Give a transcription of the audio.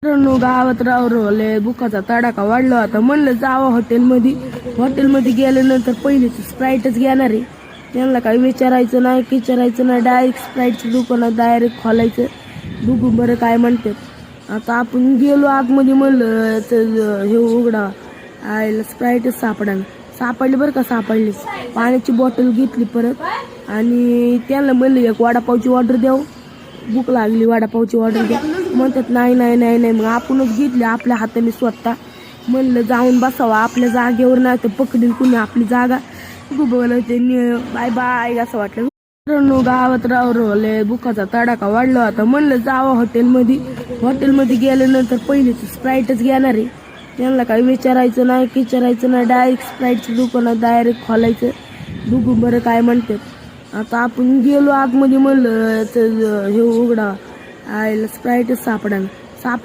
मित्रांनो, गावात रावले बुकाचा तडाखा वाढला होता. म्हणलं जावं हॉटेलमध्ये गेल्यानंतर पहिलेच स्प्राईटच घेणार आहे. त्यांना काही विचारायचं नाही डायरेक्ट स्प्राईटचं दुकानात डायरेक्ट खोलायचं. बघू बरं काय म्हणतात. आता आपण गेलो आतमध्ये, म्हणलं तर हे उघडा आयला स्प्राईटच सापडली बरं का, सापडलीच. पाण्याची बॉटल घेतली परत आणि त्यांना म्हणलं एक वडापावची ऑर्डर द्यावं, भूक लागली, वडापावची ऑर्डर द्या. म्हणतात नाही मग आपणच घेतली आपल्या हाताने स्वतः. म्हणलं जाऊन बसावा आपल्या जागेवर, नाही तर पकडील कुणी आपली जागा. त्यांनी बाय बाय असं वाटलं. मित्रांनो, गावात रावले बुकाचा तडाखा वाढला होता. म्हणलं जावं हॉटेलमध्ये गेल्यानंतर पहिलेच स्प्राईटच घेणार आहे. त्यांना काही विचारायचं नाही डायरेक्ट स्प्राईटचं दुकानात डायरेक्ट खोलायचं. बघू बरं काय म्हणतात. आता आपण गेलो आतमध्ये, म्हणलं तर हे उघडा आयला स्प्राईटच सापडा.